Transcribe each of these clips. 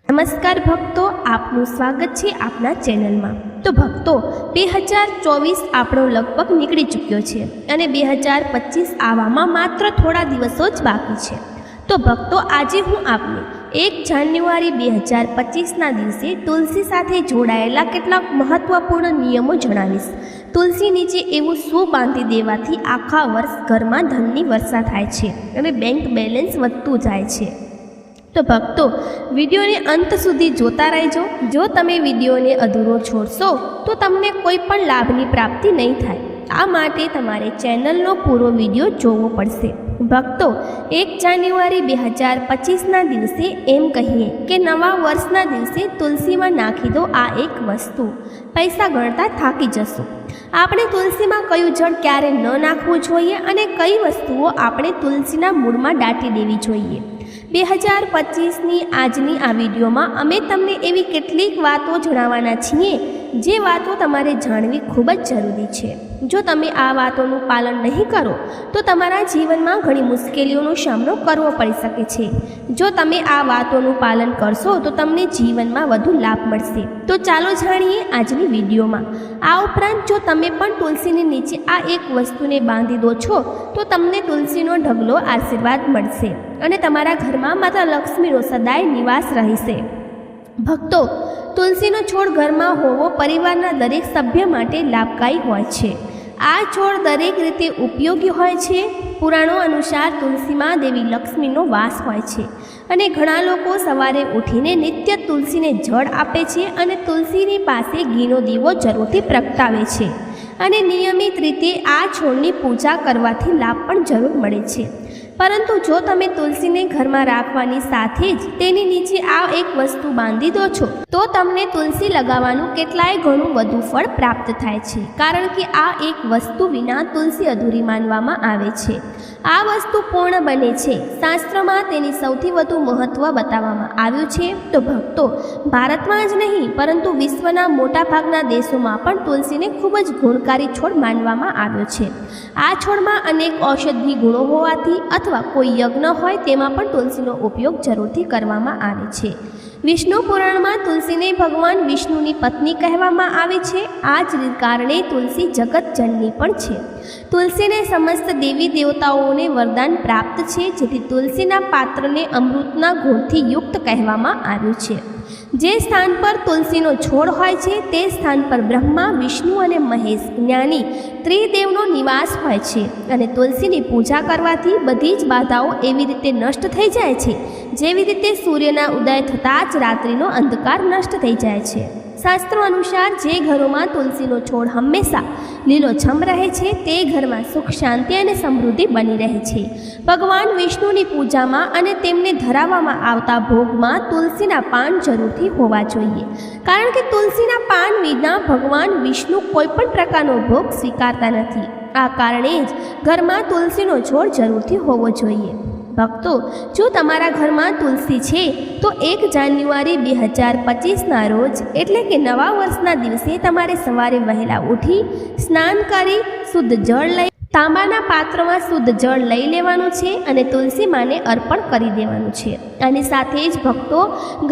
નમસ્કાર ભક્તો, આપનું સ્વાગત છે આપના ચેનલમાં। તો ભક્તો, 2024 આપણો લગભગ નીકળી ચૂક્યો છે અને 2025 આવવામાં માત્ર થોડા દિવસો જ બાકી છે। તો ભક્તો, આજે હું આપને 1 જાન્યુઆરી 2025ના દિવસે તુલસી સાથે જોડાયેલા કેટલાક મહત્વપૂર્ણ નિયમો જણાવીશ। તુલસી નીચે એવું શું બાંધી દેવાથી આખા વર્ષ ઘરમાં ધનની વર્ષા થાય છે અને બેંક બેલેન્સ વધતું જાય છે। તો ભક્તો, વિડીયોને અંત સુધી જોતા રહેજો। જો તમે વિડીયોને અધૂરો છોડશો તો તમને કોઈ પણ લાભની પ્રાપ્તિ નહીં થાય। આ માટે તમારે ચેનલનો પૂરો વિડીયો જોવો પડશે। ભક્તો, 1 જાન્યુઆરી 2025ના દિવસે એમ કહીએ કે નવા વર્ષના દિવસે તુલસીમાં નાખી દો આ એક વસ્તુ, પૈસા ગણતા થાકી જશો। આપણે તુલસીમાં કયું જળ ક્યારે ન નાખવું જોઈએ અને કઈ વસ્તુઓ આપણે તુલસીના મૂળમાં દાટી દેવી જોઈએ। 2025ની આજની આ વિડીયોમાં અમે તમને એવી કેટલીક વાતો જણાવવાના છીએ જે વાતો તમારે જાણવી ખૂબ જ જરૂરી છે। જો તમે આ વાતોનું પાલન નહીં કરો તો તમારા જીવનમાં ઘણી મુશ્કેલીઓનો સામનો કરવો પડી શકે છે। જો તમે આ વાતોનું પાલન કરશો તો તમને જીવનમાં વધુ લાભ મળશે। તો ચાલો જાણીએ આજની વિડીયોમાં। આ ઉપરાંત જો તમે પણ તુલસીની નીચે આ એક વસ્તુને બાંધી દો છો તો તમને તુલસીનો ઢગલો આશીર્વાદ મળશે અને તમારા ઘરમાં માતા લક્ષ્મીનો સદાય નિવાસ રહેશે। ભક્તો, તુલસીનો છોડ ઘરમાં હોવો પરિવારના દરેક સભ્ય માટે લાભદાયી હોય છે। આ છોડ દરેક રીતે ઉપયોગી હોય છે। પુરાણો અનુસાર તુલસીમાં દેવી લક્ષ્મીનો વાસ હોય છે અને ઘણા લોકો સવારે ઉઠીને નિત્ય તુલસીને જળ આપે છે અને તુલસીની પાસે ઘીનો દીવો જરૂરથી પ્રગટાવે છે અને નિયમિત રીતે આ છોડની પૂજા કરવાથી લાભ પણ જરૂર મળે છે। પરંતુ જો તમે તુલસીને ઘરમાં રાખવાની સાથે જ તેની નીચે આ એક વસ્તુ બાંધી દો છો તો તમને તુલસી લગાવવાનું કેટલાય ઘણું વધુ ફળ પ્રાપ્ત થાય છે, કારણ કે આ એક વસ્તુ વિના તુલસી અધૂરી માનવામાં આવે છે। આ વસ્તુ પૂર્ણ બને છે। શાસ્ત્રમાં તેની સૌથી વધુ મહત્ત્વ બતાવવામાં આવ્યું છે। તો ભક્તો, ભારતમાં જ નહીં પરંતુ વિશ્વના મોટાભાગના દેશોમાં પણ તુલસીને ખૂબ જ ગુણકારી છોડ માનવામાં આવ્યો છે। આ છોડમાં અનેક ઔષધિ ગુણો હોવાથી અથવા કોઈ યજ્ઞ હોય તેમાં પણ તુલસીનો ઉપયોગ જરૂરથી કરવામાં આવે છે। વિષ્ણુ પુરાણમાં તુલસીને ભગવાન વિષ્ણુની પત્ની કહેવામાં આવે છે। આ જ કારણે તુલસી જગતજનની પણ છે। તુલસીને સમસ્ત દેવી દેવતાઓને વરદાન પ્રાપ્ત છે, જેથી તુલસીના પાત્રને અમૃતના ગુણથી યુક્ત કહેવામાં આવ્યું છે। જે સ્થાન પર તુલસીનો છોડ હોય છે તે સ્થાન પર બ્રહ્મા, વિષ્ણુ અને મહેશ જ્ઞાની ત્રિદેવનો નિવાસ હોય છે અને તુલસીની પૂજા કરવાથી બધી જ બાધાઓ એવી રીતે નષ્ટ થઈ જાય છે જેવી રીતે સૂર્યના ઉદય થતાં જ રાત્રિનો અંધકાર નષ્ટ થઈ જાય છે। શાસ્ત્રો અનુસાર જે ઘરોમાં તુલસીનો છોડ હંમેશા લીલોછમ રહે છે તે ઘરમાં સુખ, શાંતિ અને સમૃદ્ધિ બની રહે છે। ભગવાન વિષ્ણુની પૂજામાં અને તેમને ધરાવવામાં આવતા ભોગમાં તુલસીના પાન જરૂરથી હોવા જોઈએ, કારણ કે તુલસીના પાન વિના ભગવાન વિષ્ણુ કોઈ પણ પ્રકારનો ભોગ સ્વીકારતા નથી। આ કારણે જ ઘરમાં તુલસીનો છોડ જરૂરથી હોવો જોઈએ। ભક્તો, જો તમારા ઘરમાં તુલસી છે તો 1 જાન્યુઆરી 2025ના રોજ એટલે કે નવા વર્ષના દિવસે તમારે સવારે વહેલા ઉઠી સ્નાન કરી શુદ્ધ જળ લઈ તાંબાના પાત્રમાં શુદ્ધ જળ લઈ લેવાનું છે અને તુલસી માને અર્પણ કરી દેવાનું છે। આની સાથે જ ભક્તો,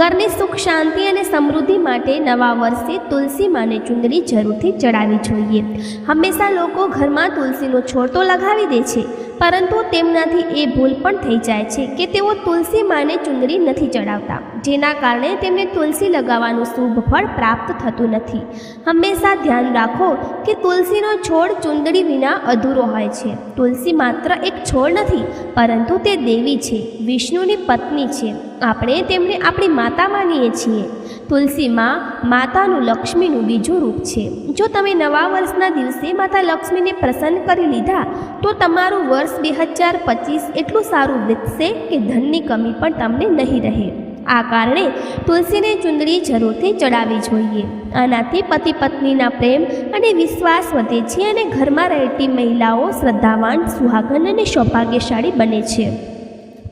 ઘરની સુખ, શાંતિ અને સમૃદ્ધિ માટે નવા વર્ષે તુલસી માને ચુંદડી જરૂરથી ચડાવવી જોઈએ। હંમેશા લોકો ઘરમાં તુલસીનો છોડ તો લગાવી દે છે, પરંતુ તેમનાથી એ ભૂલ પણ થઈ જાય છે કે તેઓ તુલસી માને ચુંદડી નથી ચડાવતા, જેના કારણે તેમને તુલસી લગાવવાનું શુભ ફળ પ્રાપ્ત થતું નથી। હંમેશા ધ્યાન રાખો કે તુલસીનો છોડ ચુંદડી વિના અધૂરો હોય છે। તુલસી માત્ર એક છોડ નથી, પરંતુ તે દેવી છે, વિષ્ણુની પત્ની છે। આપણે તેમને આપણી માતા માનીએ છીએ। તુલસી માતાનું લક્ષ્મીનું બીજું રૂપ છે। જો તમે નવા વર્ષના દિવસે માતા લક્ષ્મીને પ્રસન્ન કરી લીધા તો તમારું વર્ષ 2025 એટલું સારું વીતશે કે ધનની કમી પણ તમને નહીં રહે। આ કારણે તુલસીને ચુંદડી જરૂરથી ચડાવવી જોઈએ। આનાથી પતિ પત્નીના પ્રેમ અને વિશ્વાસ વધે છે અને ઘરમાં રહેતી મહિલાઓ શ્રદ્ધાવાન, સુહાગન અને સૌભાગ્યશાળી બને છે।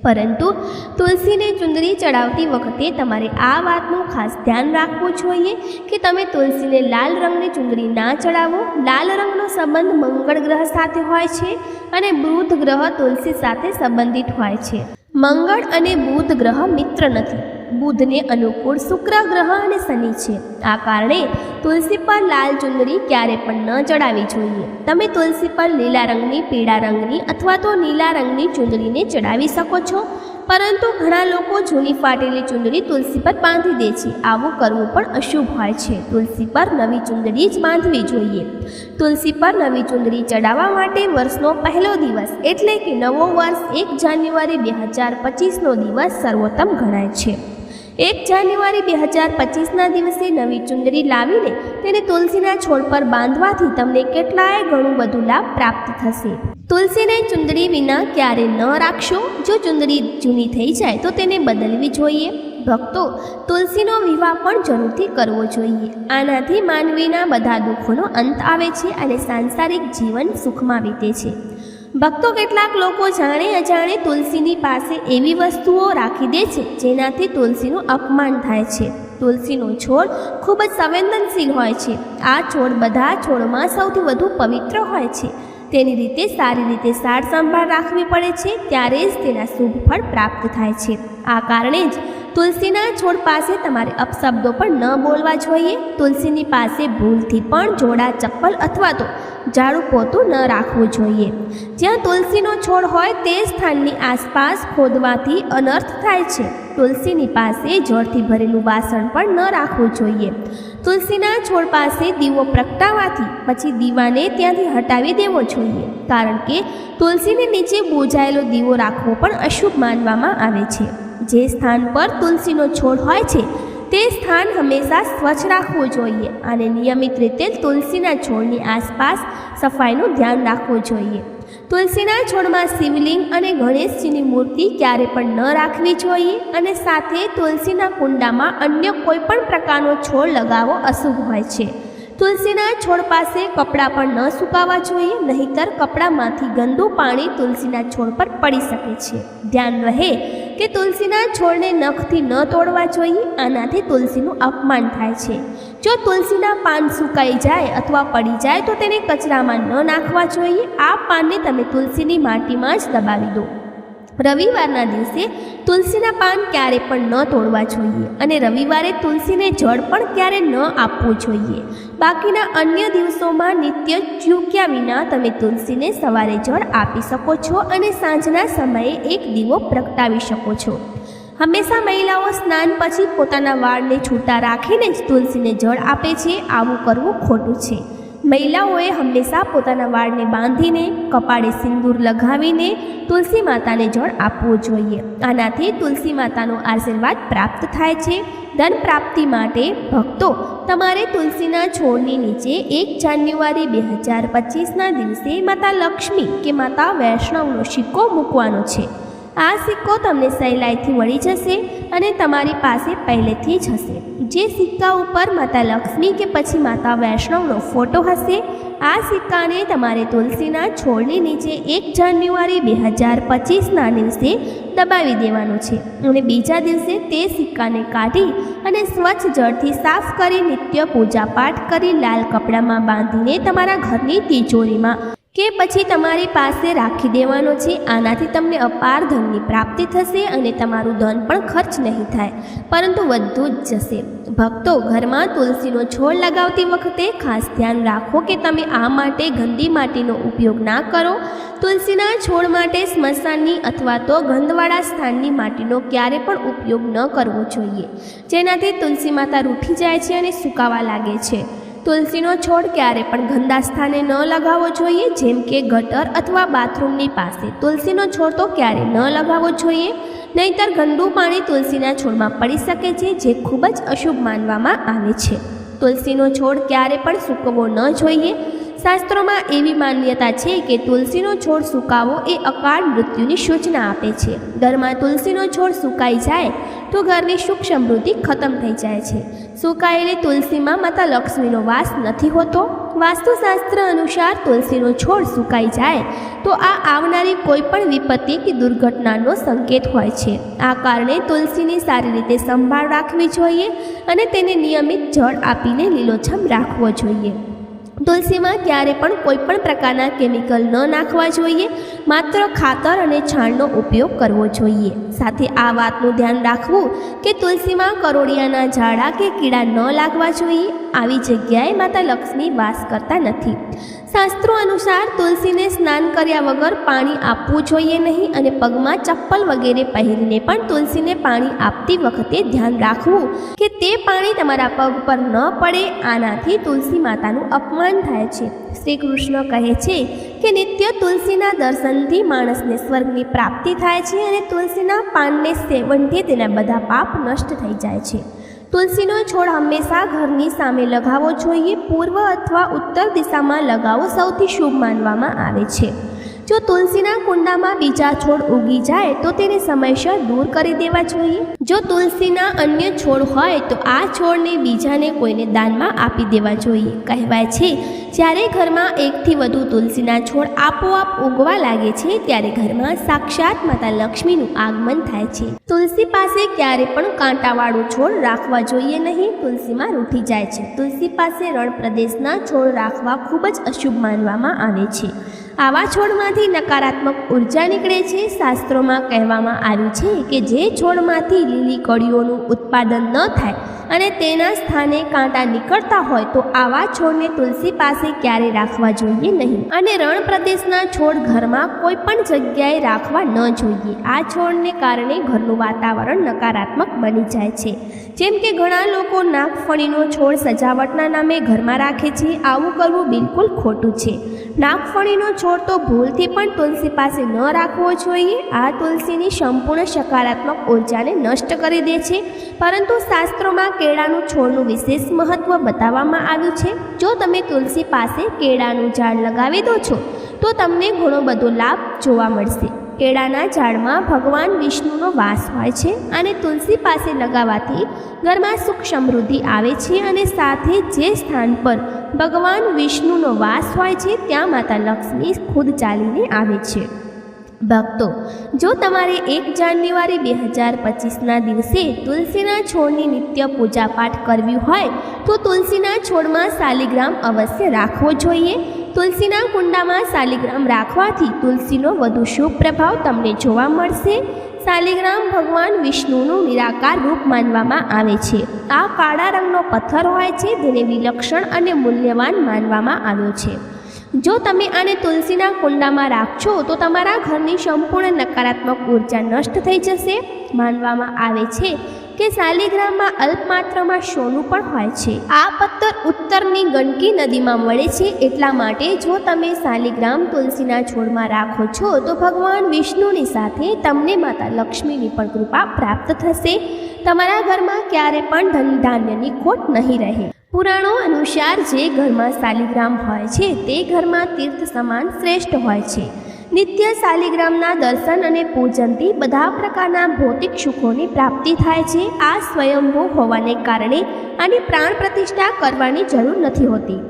પરંતુ તુલસીને ચુંદડી ચડાવતી વખતે તમારે આ વાતનું ખાસ ધ્યાન રાખવું જોઈએ કે તમે તુલસીને લાલ રંગની ચુંદડી ના ચડાવો। લાલ રંગનો સંબંધ મંગળ ગ્રહ સાથે હોય છે અને બુધ ગ્રહ તુલસી સાથે સંબંધિત હોય છે। મંગળ અને બુધ ગ્રહ મિત્ર નથી। બુધને અનુકૂળ શુક્ર ગ્રહ અને શનિ છે. આ કારણે તુલસી પર લાલ ચુંદડી ક્યારે પણ ન ચડાવવી જોઈએ. તમે તુલસી પર લીલા રંગની, પીળા રંગની અથવા તો નીલા રંગની ચુંદડીને ચડાવી શકો છો, પરંતુ ઘણા લોકો જૂની ફાટેલી ચુંદડી તુલસી પર બાંધી દે છે. આવું કરવું પણ અશુભ હોય છે. તુલસી પર નવી ચુંદડી જ બાંધવી જોઈએ. તુલસી પર નવી ચુંદડી ચડાવવા માટે વર્ષનો પહેલો દિવસ એટલે કે નવો વર્ષ 1 જાન્યુઆરી 2025નો દિવસ સર્વોત્તમ ગણાય છે. 1 જાન્યુઆરી 2025ના દિવસે નવી ચુંદડી લાવીને તેને તુલસીના છોડ પર બાંધવાથી તમને કેટલાય ઘણું બધું લાભ પ્રાપ્ત થશે. તુલસીને ચુંદડી વિના ક્યારે ન રાખશો. જો ચુંદડી જૂની થઈ જાય તો તેને બદલવી જોઈએ. ભક્તો, તુલસીનો વિવાહ પણ જરૂરથી કરવો જોઈએ. આનાથી માનવીના બધા દુઃખોનો અંત આવે છે અને સાંસારિક જીવન સુખમાં વીતે છે. ભક્તો, કેટલાક લોકો જાણે અજાણે તુલસીની પાસે એવી વસ્તુઓ રાખી દે છે જેનાથી તુલસીનું અપમાન થાય છે. તુલસીનો છોડ ખૂબ જ સંવેદનશીલ હોય છે. આ છોડ બધા છોડમાં સૌથી વધુ પવિત્ર હોય છે. તેની રીતે સારી રીતે સાર સંભાળ રાખવી પડે છે, ત્યારે જ તેના શુભ ફળ પ્રાપ્ત થાય છે. આ કારણે જ તુલસીના છોડ પાસે તમારે અપશબ્દો પણ ન બોલવા જોઈએ. તુલસીની પાસે ભૂલથી પણ જોડા, ચપ્પલ અથવા તો ઝાડુ પોતું ન રાખવું જોઈએ. જ્યાં તુલસીનો છોડ હોય તે સ્થાનની આસપાસ ખોદવાથી અનર્થ થાય છે. તુલસીની પાસે જળથી ભરેલું વાસણ પણ ન રાખવું જોઈએ. તુલસીના છોડ પાસે દીવો પ્રગટાવવાથી પછી દીવાને ત્યાંથી હટાવી દેવો જોઈએ, કારણ કે તુલસીની નીચે બુઝાયેલો દીવો રાખવો પણ અશુભ માનવામાં આવે છે. જે સ્થાન પર તુલસીનો છોડ હોય છે તે સ્થાન હંમેશા સ્વચ્છ રાખવું જોઈએ અને નિયમિત રીતે તુલસીના છોડની આસપાસ સફાઈનું ધ્યાન રાખવું જોઈએ. તુલસીના છોડમાં શિવલિંગ અને ગણેશજીની મૂર્તિ ક્યારે પણ ન રાખવી જોઈએ અને સાથે તુલસીના કુંડામાં અન્ય કોઈ પણ પ્રકારનો છોડ લગાવવો અશુભ હોય છે. તુલસીના છોડ પાસે કપડાં પણ ન સુકાવવા જોઈએ, નહીંતર કપડામાંથી ગંદુ પાણી તુલસીના છોડ પર પડી શકે છે. ધ્યાન રહે કે તુલસીના છોડને નખથી ન તોડવા જોઈએ. આનાથી તુલસીનું અપમાન થાય છે. જો તુલસીના પાન સુકાઈ જાય અથવા પડી જાય તો તેને કચરામાં ન નાખવા જોઈએ. આ પાનને તમે તુલસીની માટીમાં જ દબાવી દો. રવિવારના દિવસે તુલસીના પાન ક્યારે પણ ન તોડવા જોઈએ અને રવિવારે તુલસીને જળ પણ ક્યારે ન આપવું જોઈએ. બાકીના અન્ય દિવસોમાં નિત્ય ચૂક્યા વિના તમે તુલસીને સવારે જળ આપી શકો છો અને સાંજના સમયે એક દીવો પ્રગટાવી શકો છો. હંમેશા મહિલાઓ સ્નાન પછી પોતાના વાળને છૂટા રાખીને જ તુલસીને જળ આપે છે. આવું કરવું ખોટું છે. મહિલાઓએ હંમેશા પોતાના વાળને બાંધીને, કપાળે સિંદૂર લગાવીને તુલસી માતાને જળ આપવું જોઈએ. આનાથી તુલસી માતાનો આશીર્વાદ પ્રાપ્ત થાય છે. ધન પ્રાપ્તિ માટે ભક્તો, તમારે તુલસીના છોડની નીચે 1 જાન્યુઆરી 2025ના દિવસે માતા લક્ષ્મી કે માતા વૈષ્ણવનો સિક્કો મૂકવાનો છે. આ સિક્કો તમને સહેલાઈથી મળી જશે અને તમારી પાસે પહેલેથી જ હશે. જે સિક્કા ઉપર માતા લક્ષ્મી કે પછી માતા વૈષ્ણવનો ફોટો હશે, આ સિક્કાને તમારે તુલસીના છોડની નીચે 1 જાન્યુઆરી 2025ના દિવસે દબાવી દેવાનો છે અને બીજા દિવસે તે સિક્કાને કાઢી અને સ્વચ્છ જળથી સાફ કરી નિત્ય પૂજાપાઠ કરી લાલ કપડામાં બાંધીને તમારા ઘરની તિજોરીમાં કે પછી તમારી પાસે રાખી દેવાનો છે. આનાથી તમને અપાર ધનની પ્રાપ્તિ થશે અને તમારું ધન પણ ખર્ચ નહીં થાય, પરંતુ વધુ જ જશે. ભક્તો, ઘરમાં તુલસીનો છોડ લગાવતી વખતે ખાસ ધ્યાન રાખો કે તમે આ માટે ગંદી માટીનો ઉપયોગ ના કરો. તુલસીના છોડ માટે સ્મશાનની અથવા તો ગંધવાળા સ્થાનની માટીનો ક્યારે પણ ઉપયોગ ન કરવો જોઈએ, જેનાથી તુલસી માતા રૂઠી જાય છે અને સુકાવા લાગે છે. તુલસીનો છોડ ક્યારે પણ ગંદા સ્થાને ન લગાવવો જોઈએ, જેમ કે ગટર અથવા બાથરૂમની પાસે. તુલસીનો છોડ તો ક્યારે ન લગાવવો જોઈએ, નહીંતર ગંદુ પાણી તુલસીના છોડમાં પડી શકે છે, જે ખૂબ જ અશુભ માનવામાં આવે છે. તુલસીનો છોડ ક્યારે પણ સૂકવવો ન જોઈએ. શાસ્ત્રોમાં એવી માન્યતા છે કે તુલસીનો છોડ સુકાવો એ અકાળ મૃત્યુની સૂચના આપે છે. ઘરમાં તુલસીનો છોડ સુકાઈ જાય તો ઘરની સુખ સમૃદ્ધિ ખતમ થઈ જાય છે. સુકાયેલી તુલસીમાં માતા લક્ષ્મીનો વાસ નથી હોતો. વાસ્તુશાસ્ત્ર અનુસાર તુલસીનો છોડ સુકાઈ જાય તો આ આવનારી કોઈ પણ વિપત્તિ કે દુર્ઘટનાનો સંકેત હોય છે. આ કારણે તુલસીની સારી રીતે સંભાળ રાખવી જોઈએ અને તેને નિયમિત જળ આપીને લીલોછમ રાખવો જોઈએ. તુલસીમાં ક્યારે પણ કોઈ પણ પ્રકારના કેમિકલ ન નાખવા જોઈએ, માત્ર ખાતર અને છાણનો ઉપયોગ કરવો જોઈએ. સાથે આ વાતનું ધ્યાન રાખવું કે તુલસીમાં કરોળિયાના ઝાડા કે કીડા ન લાગવા જોઈએ. આવી જગ્યાએ માતા લક્ષ્મી વાસ કરતા નથી. શાસ્ત્રો અનુસાર તુલસીને સ્નાન કર્યા વગર પાણી આપવું જોઈએ નહીં અને પગમાં ચપ્પલ વગેરે પહેરીને પણ તુલસીને પાણી આપતી વખતે ધ્યાન રાખવું કે તે પાણી તમારા પગ પર ન પડે. આનાથી તુલસી માતાનું અપમાન થાય છે. શ્રી કૃષ્ણ કહે છે કે નિત્ય તુલસીના દર્શનથી માણસને સ્વર્ગની પ્રાપ્તિ થાય છે અને તુલસીના પાનને સેવનથી તેના બધા પાપ નષ્ટ થઈ જાય છે. તુલસીનો છોડ હંમેશા ઘરની સામે લગાવવો જોઈએ. પૂર્વ અથવા ઉત્તર દિશામાં લગાવવો સૌથી શુભ માનવામાં આવે છે. જો તુલસીના કુંડામાં બીજા છોડ ઉગી જાય તો તેને સમયસર દૂર કરી દેવા જોઈએ. જો તુલસીના અન્ય છોડ હોય તો આ છોડને બીજાને કોઈને દાનમાં આપી દેવા જોઈએ. કહેવાય છે જ્યારે ઘરમાં એકથી વધુ તુલસીના છોડ આપોઆપ ઉગવા લાગે છે ત્યારે ઘરમાં સાક્ષાત માતા લક્ષ્મીનું આગમન થાય છે. તુલસી પાસે ક્યારે પણ કાંટાવાળો છોડ રાખવા જોઈએ નહીં. તુલસીમાં રૂઠી જાય છે. તુલસી પાસે રણ પ્રદેશના છોડ રાખવા ખૂબ જ અશુભ માનવામાં આવે છે. આવા છોડમાંથી નકારાત્મક ઉર્જા નીકળે છે. શાસ્ત્રોમાં કહેવામાં આવ્યું છે કે જે છોડમાંથી લીલી કળીઓનું ઉત્પાદન ન થાય અને તેના સ્થાને કાંટા નીકળતા હોય તો આવા છોડને તુલસી પાસે ક્યારે રાખવા જોઈએ નહીં. અને રણ પ્રદેશના છોડ ઘરમાં કોઈ પણ જગ્યાએ રાખવા ન જોઈએ. આ છોડને કારણે ઘરનું વાતાવરણ નકારાત્મક બની જાય છે. જેમ કે ઘણા લોકો નાગફણીનો છોડ સજાવટના નામે ઘરમાં રાખે છે. આવું કરવું બિલકુલ ખોટું છે. નાગફણીનો છોડ તો ભૂલથી પણ તુલસી પાસે ન રાખવો જોઈએ. આ તુલસીની સંપૂર્ણ સકારાત્મક ઉર્જાને નષ્ટ કરી દે છે. પરંતુ શાસ્ત્રોમાં કેળાનું છોડનું વિશેષ મહત્વ બતાવવામાં આવ્યું છે. જો તમે તુલસી પાસે કેળાનું ઝાડ લગાવી દો છો તો તમને ઘણો બધો લાભ જોવા મળશે. કેળાના ઝાડમાં ભગવાન વિષ્ણુનો વાસ હોય છે અને તુલસી પાસે લગાવવાથી ઘરમાં સુખ સમૃદ્ધિ આવે છે અને સાથે જે સ્થાન પર ભગવાન વિષ્ણુનો વાસ હોય છે ત્યાં માતા લક્ષ્મી ખુદ ચાલીને આવે છે. ભક્તો, જો તમારે 1 જાન્યુઆરી 2025ના દિવસે તુલસીના છોડની નિત્ય પૂજાપાઠ કરવી હોય તો તુલસીના છોડમાં શાલિગ્રામ અવશ્ય રાખવો જોઈએ. તુલસીના કુંડામાં શાલિગ્રામ રાખવાથી તુલસીનો વધુ શુભ પ્રભાવ તમને જોવા મળશે. શાલિગ્રામ ભગવાન વિષ્ણુનું નિરાકાર રૂપ માનવામાં આવે છે. આ કાળા રંગનો પથ્થર હોય છે જેને વિલક્ષણ અને મૂલ્યવાન માનવામાં આવ્યો છે. જો તમે આને તુલસીના કુંડામાં રાખશો તો તમારા ઘરની સંપૂર્ણ નકારાત્મક ઉર્જા નષ્ટ થઈ જશે. માનવામાં આવે છે કે શાલિગ્રામમાં અલ્પમાત્રામાં સોનું પણ હોય છે. આ પથ્થર ઉત્તરની ગંડકી નદીમાં મળે છે. એટલા માટે જો તમે શાલિગ્રામ તુલસીના છોડમાં રાખો છો તો ભગવાન વિષ્ણુની સાથે તમને માતા લક્ષ્મીની પણ કૃપા પ્રાપ્ત થશે. તમારા ઘરમાં ક્યારે પણ ધન ધાન્યની ખોટ નહીં રહે. પુરાણો અનુસાર જે ઘરમાં શાલિગ્રામ હોય છે તે ઘરમાં તીર્થ સમાન શ્રેષ્ઠ હોય છે. નિત્ય શાલિગ્રામના દર્શન અને પૂજનથી બધા પ્રકારના ભૌતિક સુખોની પ્રાપ્તિ થાય છે. આ સ્વયંભૂ હોવાને કારણે આની પ્રાણ પ્રતિષ્ઠા કરવાની જરૂર નથી હોતી.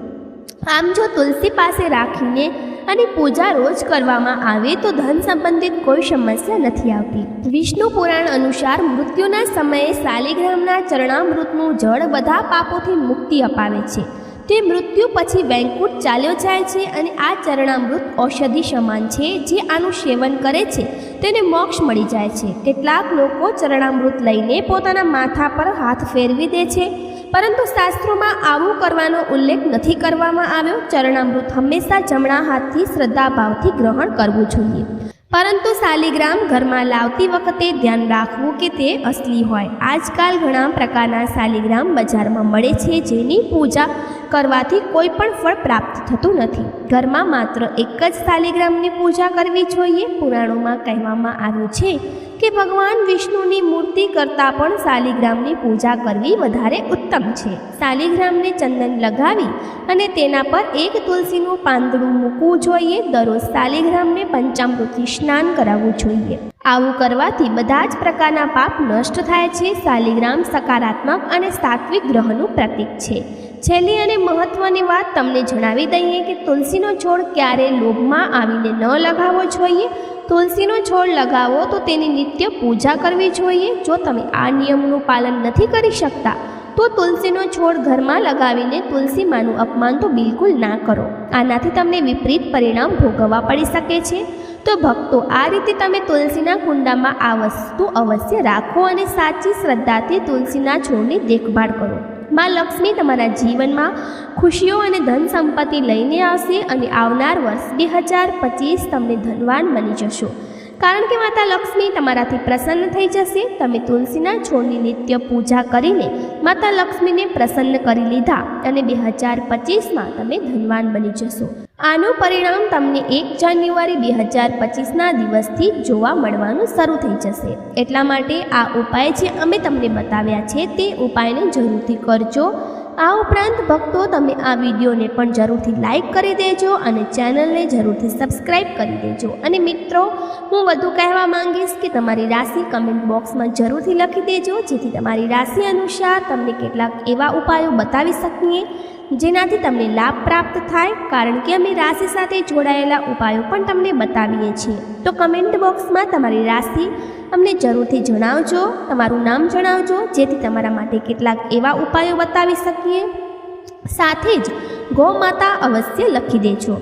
આમ જો તુલસી પાસે રાખીને અને પૂજા રોજ કરવામાં આવે તો ધન સંબંધિત કોઈ સમસ્યા નથી આવતી. વિષ્ણુ પુરાણ અનુસાર મૃત્યુના સમયે શાલિગ્રામના ચરણામૃતનું જળ બધા પાપોથી મુક્તિ અપાવે છે. તે મૃત્યુ પછી વૈકુંઠ ચાલ્યો જાય છે અને આ ચરણામૃત ઔષધિ સમાન છે. જે આનું સેવન કરે છે તેને મોક્ષ મળી જાય છે. કેટલાક લોકો ચરણામૃત લઈને પોતાના માથા પર હાથ ફેરવી દે છે, પરંતુ શાસ્ત્રોમાં આવું કરવાનો ઉલ્લેખ નથી કરવામાં આવ્યો. ચરણામૃત હંમેશા જમણા હાથથી શ્રદ્ધાભાવથી ગ્રહણ કરવું જોઈએ. પરંતુ શાલિગ્રામ ઘરમાં લાવતી વખતે ધ્યાન રાખવું કે તે અસલી હોય. આજકાલ ઘણા પ્રકારના શાલિગ્રામ બજારમાં મળે છે જેની પૂજા કરવાથી કોઈ પણ ફળ પ્રાપ્ત થતું નથી. ઘરમાં માત્ર એક જ શાલિગ્રામની પૂજા કરવી જોઈએ. પુરાણોમાં કહેવામાં આવ્યું છે કે ભગવાન વિષ્ણુની મૂર્તિ કરતાં પણ શાલિગ્રામની પૂજા કરવી વધારે ઉત્તમ છે. શાલિગ્રામને ચંદન લગાવી અને તેના પર એક તુલસીનું પાંદડું મૂકવું જોઈએ. દરરોજ શાલિગ્રામને પંચામૃતથી સ્નાન કરાવવું જોઈએ. આવું કરવાથી બધા જ પ્રકારના પાપ નષ્ટ થાય છે. શાલિગ્રામ સકારાત્મક અને સાત્વિક ગ્રહનું પ્રતીક છે. છેલ્લી અને મહત્વની વાત તમને જણાવી દઈએ કે તુલસીનો છોડ ક્યારે લોભમાં આવીને ન લગાવવો જોઈએ. તુલસીનો છોડ લગાવો તો તેની નિત્ય પૂજા કરવી જોઈએ. જો તમે આ નિયમનું પાલન નથી કરી શકતા તો તુલસીનો છોડ ઘરમાં લગાવીને તુલસી માનું અપમાન તો બિલકુલ ના કરો. આનાથી તમને વિપરીત પરિણામ ભોગવવા પડી શકે છે. તો ભક્તો, આ રીતે તમે તુલસીના કુંડામાં આ વસ્તુ અવશ્ય રાખો અને સાચી શ્રદ્ધાથી તુલસીના છોડની દેખભાળ કરો. માં લક્ષ્મી તમારા જીવનમાં ખુશીઓ અને ધન સંપત્તિ લઈને આવશે અને આવનાર વર્ષ 2025 તમને ધનવાન બની જશો. કારણ કે માતા લક્ષ્મી તમારાથી પ્રસન્ન થઈ જશે. તમે તુલસીના છોડની નિત્ય પૂજા કરીને માતા લક્ષ્મીને પ્રસન્ન કરી લીધા અને 2025માં તમે ધનવાન બની જશો. આનું પરિણામ તમને 1 જાન્યુઆરી 2025ના દિવસથી જોવા મળવાનું શરૂ થઈ જશે. એટલા માટે આ ઉપાય જે અમે તમને બતાવ્યા છે તે ઉપાયને જરૂરથી કરજો. આ ઉપરાંત ભક્તો, તમે આ વિડીયોને પણ જરૂરથી લાઈક કરી દેજો અને ચેનલને જરૂરથી સબસ્ક્રાઈબ કરી દેજો. અને મિત્રો, હું વધુ કહેવા માંગીશ કે તમારી રાશિ કમેન્ટ બોક્સમાં જરૂરથી લખી દેજો, જેથી તમારી રાશિ અનુસાર તમને કેટલાક એવા ઉપાયો બતાવી શકીએ જેનાથી તમને લાભ પ્રાપ્ત થાય. કારણ કે અમે રાશિ સાથે જોડાયેલા ઉપાયો પણ તમને બતાવીએ છીએ. તો કમેન્ટ બોક્સમાં તમારી રાશિ અમને જરૂરથી જણાવજો, તમારું નામ જણાવજો, જેથી તમારા માટે કેટલાક એવા ઉપાયો બતાવી શકીએ. સાથે જ ગૌ માતા અવશ્ય લખી દેજો.